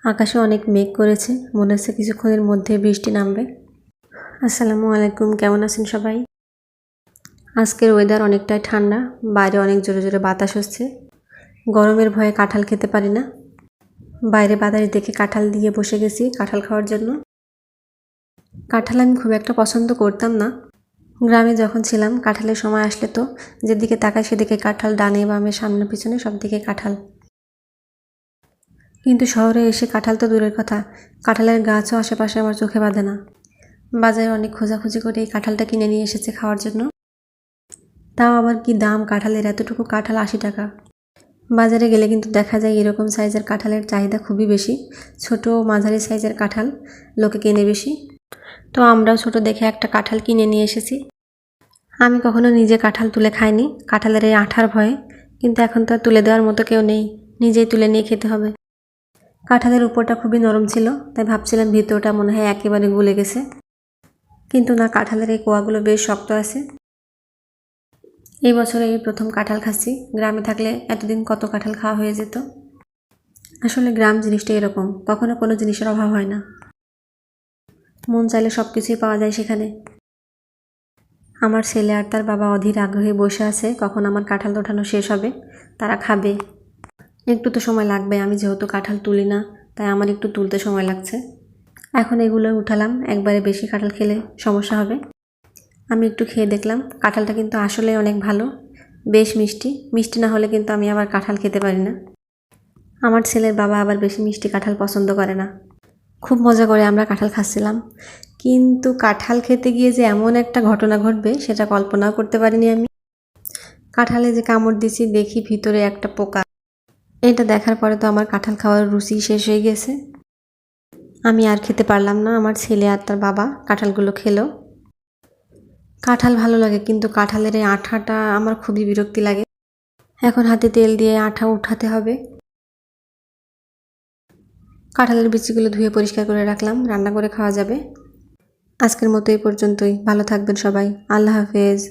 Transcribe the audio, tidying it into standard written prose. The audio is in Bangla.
আকাশে অনেক মেঘ করেছে, মনে হচ্ছে কিছুক্ষণের মধ্যে বৃষ্টি নামবে। আসসালামু আলাইকুম, কেমন আছেন সবাই? আজকের ওয়েদার অনেকটাই ঠান্ডা, বাইরে অনেক জোরে জোরে বাতাস হচ্ছে। গরমের ভয়ে কাঁঠাল খেতে পারি না। বাইরে বাতাস দেখে কাঁঠাল দিয়ে বসে গেছি কাঁঠাল খাওয়ার জন্য। কাঁঠাল আমি খুব একটা পছন্দ করতাম না। গ্রামে যখন ছিলাম কাঁঠালের সময় আসলে তো যেদিকে তাকাই সেদিকে কাঁঠাল, ডানে বামে সামনে পিছনে সব দিকে কাঁঠাল। কিন্তু শহরে এসে কাঁঠাল তো দূরের কথা, কাঁঠালের গাছও আশেপাশে আমার চোখে বাঁধে না। বাজারে অনেক খোঁজাখুঁজি করে এই কাঁঠালটা কিনে নিয়ে এসেছে খাওয়ার জন্য। তাও আবার কি দাম কাঁঠালের, এতটুকু কাঁঠাল 80 টাকা। বাজারে গেলে কিন্তু দেখা যায় এরকম সাইজের কাঁঠালের চাহিদা খুবই বেশি। ছোট মাঝারি সাইজের কাঁঠাল লোকে কেনে বেশি। তো আমরাও ছোট দেখে একটা কাঁঠাল কিনে নিয়ে এসেছি। আমি কখনো নিজে কাঁঠাল তুলে খাইনি কাঁঠালের এই আঠার ভয়ে, কিন্তু এখন তো তুলে দেওয়ার মতো কেউ নেই, নিজেই তুলে নিয়ে খেতে হবে। কাঁঠালের উপরটা খুবই নরম ছিল, তাই ভাবছিলাম ভিতরটা মনে হয় একেবারে গলে গেছে, কিন্তু না, কাঁঠালের এই কোয়াগুলো বেশ শক্ত আছে। এই বছরে এই প্রথম কাঁঠাল খাচ্ছি। গ্রামে থাকলে এতদিন কত কাঁঠাল খাওয়া হয়ে যেত। আসলে গ্রাম জিনিসটা এরকম, কখনো কোনো জিনিসের অভাব হয় না, মন চাইলে সব কিছুই পাওয়া যায় সেখানে। আমার ছেলে আর তার বাবা অধীর আগ্রহে বসে আছে কখন আমার কাঁঠাল ওঠানো শেষ হবে, তারা খাবে। একটু তো সময় লাগবে, আমি যেহেতু কাঁঠাল তুলি না তাই আমার একটু তুলতে সময় লাগছে। এখন এগুলো উঠালাম, একবারে বেশি কাঁঠাল খেলে সমস্যা হবে। আমি একটু খেয়ে দেখলাম, কাঁঠালটা কিন্তু আসলে অনেক ভালো, বেশ মিষ্টি। মিষ্টি না হলে কিন্তু আমি আবার কাঁঠাল খেতে পারি না। আমার ছেলের বাবা আবার বেশি মিষ্টি কাঁঠাল পছন্দ করে না। খুব মজা করে আমরা কাঁঠাল খাচ্ছিলাম, কিন্তু কাঁঠাল খেতে গিয়ে যে এমন একটা ঘটনা ঘটবে সেটা কল্পনাও করতে পারিনি আমি। কাঁঠালে যে কামড় দিছি, দেখি ভিতরে একটা পোকা। এটা দেখার পরে তো আমার কাঁঠাল খাওয়ার রুচি শেষ হয়ে গেছে। আমি আর খেতে পারলাম না, আমার ছেলে আর তার বাবা কাঁঠালগুলো খেলো। কাঁঠাল ভালো লাগে, কিন্তু কাঁঠালের এই আঠাটা আমার খুবই বিরক্তি লাগে। এখন হাতে তেল দিয়ে আঠা উঠাতে হবে। কাঁঠালের বিচিগুলো ধুয়ে পরিষ্কার করে রাখলাম, রান্না করে খাওয়া যাবে। আজকের মতো এই পর্যন্তই। ভালো থাকবেন সবাই। আল্লাহ হাফেজ।